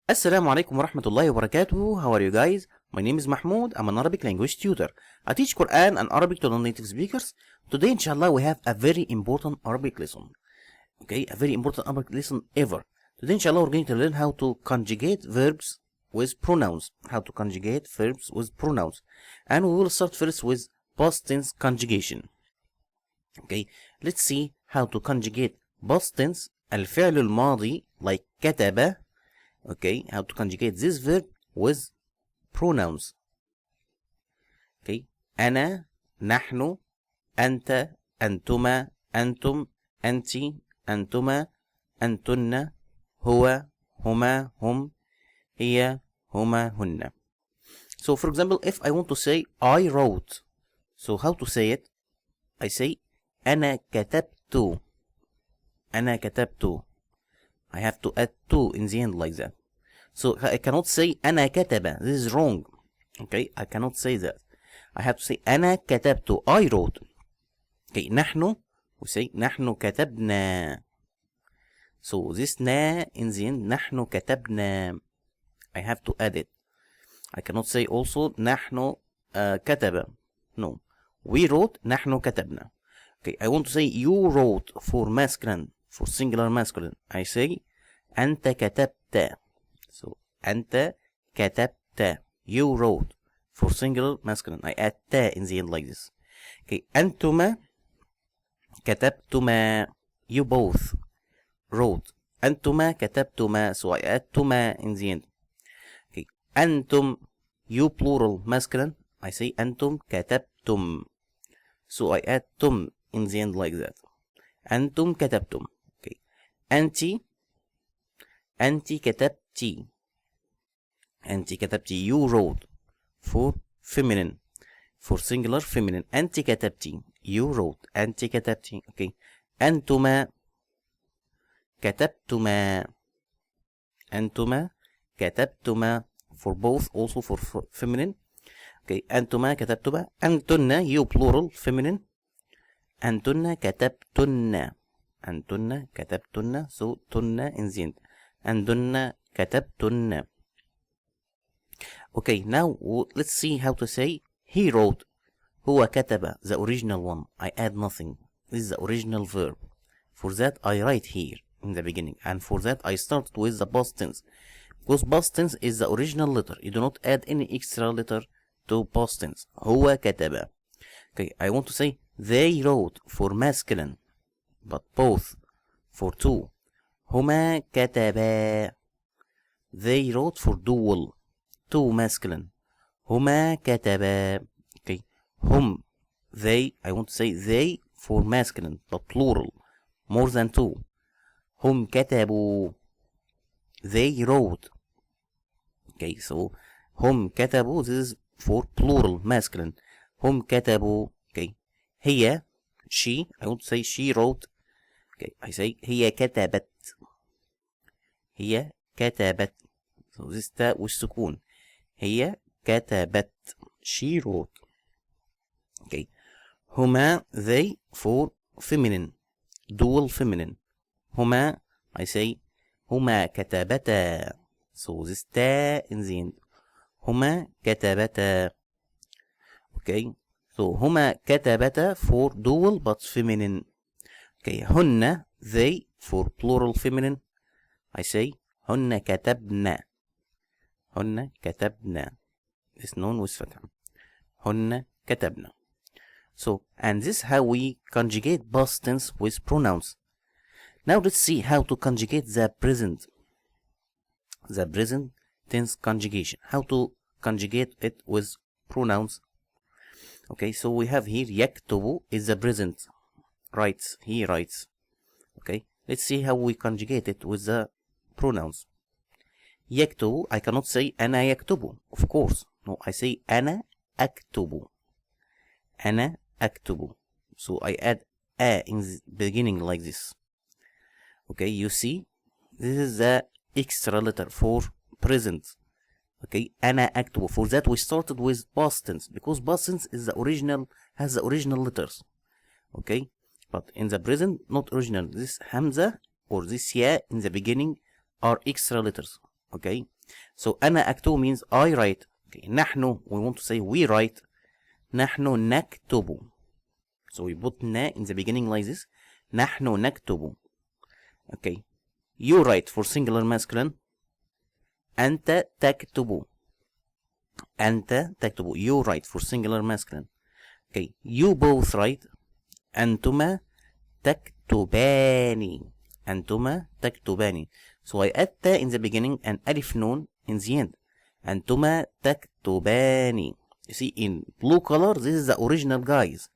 Assalamu alaikum wa rahmatullahi wa barakatuh. How are you guys? My name is Mahmoud. I'm an Arabic language tutor. I teach Quran and Arabic to non-native speakers. Today, inshallah, we have a very important Arabic lesson. Okay, a very important Arabic lesson ever. Today, inshallah, we're going to learn how to conjugate verbs with pronouns. How to conjugate verbs with pronouns. And we will start first with past tense conjugation. Okay, let's see how to conjugate past tense الفعل الماضي like كتب. Okay, how to conjugate this verb with pronouns. Okay, أنا, نحن, أنت, أنتما, أنتم, أنت, أنتما, أنتن, هو, هما, هم, هي, هما, هن. So for example, if I want to say I wrote, so how to say it? I say أنا كتبت. أنا كتبت. I have to add to in the end like that. So I cannot say أنا كتب. This is wrong. Okay, I cannot say that. I have to say أنا كتبت. I wrote. Okay, نحن. We say نحن كتبنا. So this نا in the end نحن كتبنا. I have to add it. I cannot say also نحن كتب. No. We wrote نحن كتبنا. Okay, I want to say you wrote for masculine. For singular masculine, I say أنت كتبت. So أنت كتبت. You wrote. For singular masculine, I add تا in the end like this. Okay, أنتما كتبتما. You both wrote. أنتما كتبتما. So I add تما in the end. Okay, أنتم. You plural masculine, I say أنتم كتبتم. So I add تم in the end like that. أنتم كتبتم. أنتِ كتبتِ. أنتِ كتبتِ. You wrote. For feminine. For singular feminine. أنتِ كتبتِ. You wrote. أنتِ كتبتِ. Okay. أنتما كتبتما. أنتما كتبتما. For both also for feminine. Okay. أنتما كتبتما. أنتن. You plural feminine. أنتن كتبتن. أنتن كتبتن. So تن in the end. أنتن كتبتن. Okay, now let's see how to say he wrote. هو كتب. The original one. I add nothing. This is the original verb. For that I write here in the beginning. And for that I start with the past tense. Because past tense is the original letter. You do not add any extra letter to past tense. هو كتب. Okay, I want to say they wrote for masculine. But both for two. هما كتبا. They wrote for dual. Two masculine. هما كتبا. Okay. هم. They. I want to say they for masculine. But plural. More than two. هم كتبوا. They wrote. Okay. So هم كتبوا. This is for plural masculine. هم كتبوا. Okay. هي. She. I want to say she wrote. Okay, I say هي كتبت. هي كتبت. So this تاء والسكون. هي كتبت. She wrote. Okay. هما they for feminine. Dual feminine. هما I say هما كتبتا. So this تاء in the end. هما كتبتا. Okay. So هما كتبتا for dual but feminine. Okay, هن they for plural feminine. I say هن كتبنا. هن كتبنا. This noun with فتح. هن كتبنا. So, and this is how we conjugate past tense with pronouns. Now let's see how to conjugate the present. The present tense conjugation. How to conjugate it with pronouns. Okay, so we have here يكتب is the present. Writes. He writes. Okay, let's see how we conjugate it with the pronouns. يكتب. I cannot say أنا يكتب. Of course. No, I say أنا أكتب. أنا أكتب. So I add a in the beginning like this. Okay, you see? This is the extra letter for present. Okay, أنا أكتب. For that we started with past tense. Because past tense is the original, has the original letters. Okay. But in the present, not original. This hamza or this ya in the beginning are extra letters. Okay. So أنا أكتب means I write. Okay. نحن, we want to say we write. نحن نكتب. So we put na in the beginning like this. نحن نكتب. Okay. You write for singular masculine. أنت تكتب. أنت تكتب. You write for singular masculine. Okay. You both write. أنتما تكتبان. أنتما تكتبان. So I add ta in the beginning and alif nun in the end. أنتما تكتبان. You see, in blue color, this is the original, guys.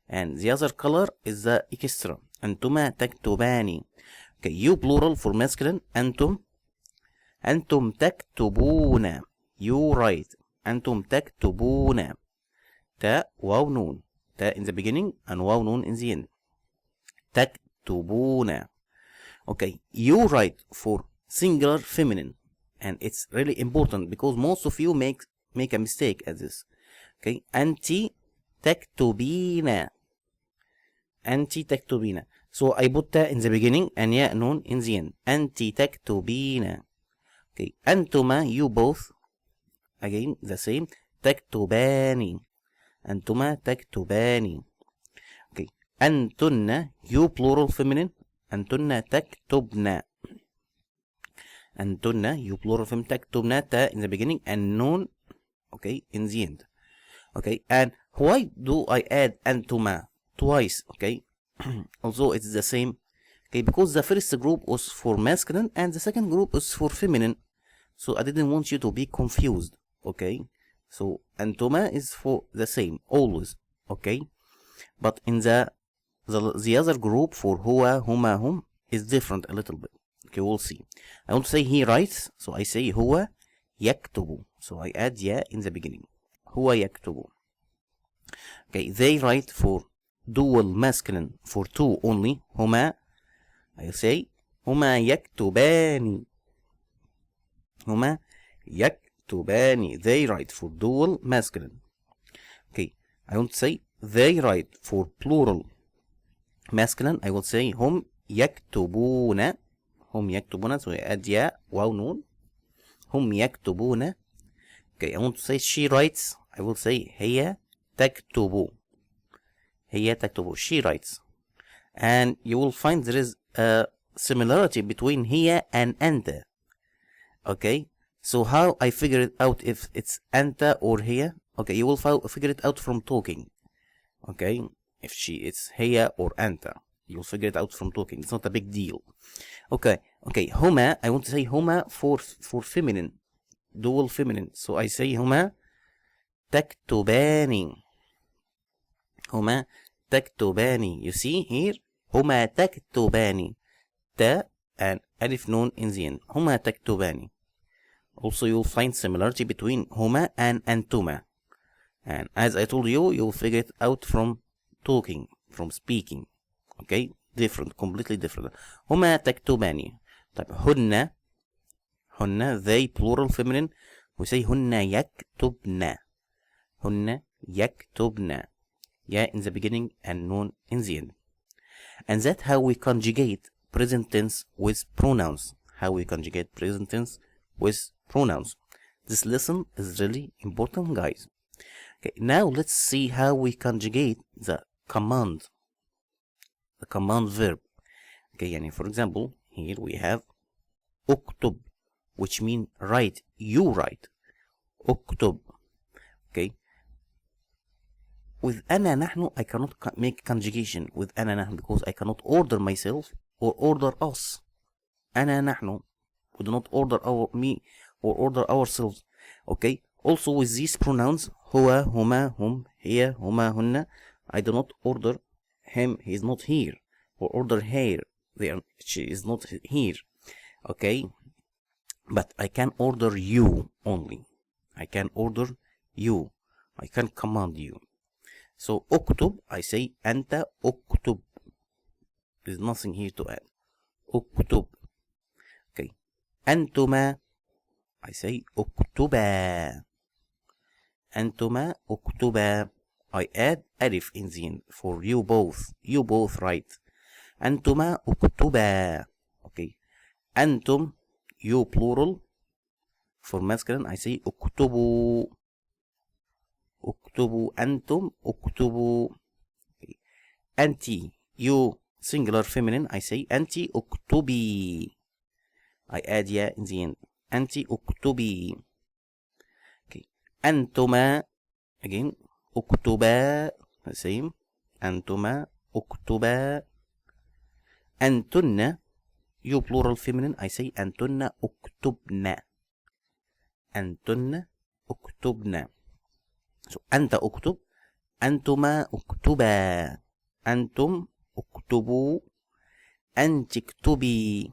And the other color is the extra. أنتما تكتبان. Okay, you plural for masculine. أنتم. أنتم تكتبون. You write. أنتم تكتبون. تا واو نون. تا in the beginning and واو نون in the end. تكتبون. Okay, you write for singular feminine, and it's really important because most of you make a mistake at this. Okay, أنتِ تكتبين. أنتِ تكتبين. So I put that in the beginning and ياء نون in the end. أنتِ تكتبين. Okay, أنتما, you both. Again the same. تكتبان. أنتما تكتبان. Okay, أنتن, you plural feminine. أنتن تكتبن. أنتن, you plural feminine. تكتبن, ta in the beginning and noon, okay, in the end. Okay, and why do I add أنتما twice? Okay, although it's the same. Okay, because the first group was for masculine and the second group was for feminine. So I didn't want you to be confused. Okay, so أنتما is for the same always. Okay, but in the other group for هو, هما, هم is different a little bit. Okay, we'll see. I want to say he writes, so I say هو يكتب. So I add ya in the beginning. هو يكتب. Okay, they write for dual masculine for two only. هما, I say هما يكتبان. هما يكتبان. They write for dual masculine. Okay, I want to say they write for plural masculine. I will say هم يكتبون. هم يكتبون. So I add ya, واو نون. هم يكتبون. Okay, I want to say she writes. I will say هي تكتب. هي تكتب. She writes. And you will find there is a similarity between هي and أنت. Okay, so how I figure it out if it's أنت or هي? Okay, you will figure it out from talking. Okay, if it's هي or أنت, you'll figure it out from talking. It's not a big deal. Okay, هما, I want to say هما for feminine, dual feminine. So I say هما تكتبان. هما تكتبان. You see here, هما تكتبان. تا and alif nun in the end. هما تكتبان. Also, you'll find similarity between هما and أنتما. And as I told you, you'll figure it out from talking, from speaking. Okay, different, completely different. هما تكتبان. طيب هن, they plural feminine. We say هن يكتبن. هن يكتبن. Yeah, in the beginning and noon in the end. And that's how we conjugate present tense with pronouns. How we conjugate present tense with pronouns. This lesson is really important, guys. Okay, now let's see how we conjugate the command verb. Okay, yani for example, here we have اكتب, which means write. You write. اكتب. Okay. With أنا نحن, I cannot make conjugation with أنا نحن because I cannot order myself or order us. أنا نحن. We do not order me or order ourselves. Okay. Also with these pronouns, هو, هما, هم, هي, هما, هن, I do not order him, he is not here, or order her, she is not here. Okay, but I can order you only. I can order you. I can command you. So اكتب, I say أنت اكتب. There's nothing here to add. اكتب. Okay. أنتما, I say اكتبا. أنتما اكتبا. I add alif in the end for you both. You both write. أنتما اكتبا. Okay. أنتم, you plural For masculine, I say اكتبوا. اكتبوا. أنتم اكتبوا. أنتِ. You. Singular feminine, I say أنتِ اكتبي. I add ya in the end. أنتِ اكتبي. Okay. أنتما. Again. اكتبا. The same. أنتما اكتبا. أنتن. You plural feminine, I say أنتن اكتبن. أنتن اكتبن. So أنت اكتب. أنتما اكتبا. أنتم اكتبوا. أنت اكتبي.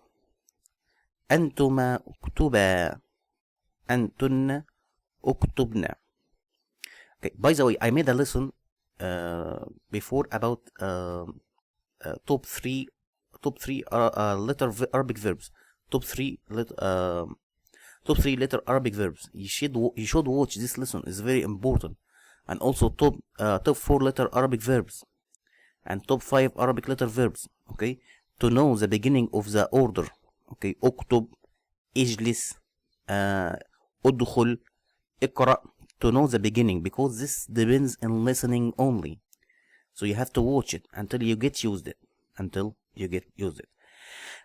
أنتما اكتبا. أنتن اكتبن. Okay, by the way, I made a lesson before about top three letter Arabic verbs. Top three letter Arabic verbs. You should watch this lesson. It's very important. And also top 4 letter Arabic verbs and top 5 Arabic letter verbs. Okay, to know the beginning of the order. Okay, اكتب, اجلس, ادخل, اقرأ. To know the beginning, because this depends on listening only. So you have to watch it until you get used it.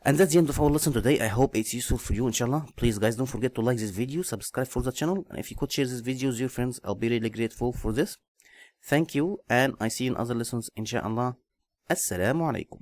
And that's the end of our lesson today. I hope it's useful for you, inshallah. Please guys, don't forget to like this video, subscribe for the channel, and if you could share this video with your friends, I'll be really grateful for this. Thank you, and I see you in other lessons, inshallah. Assalamu alaikum.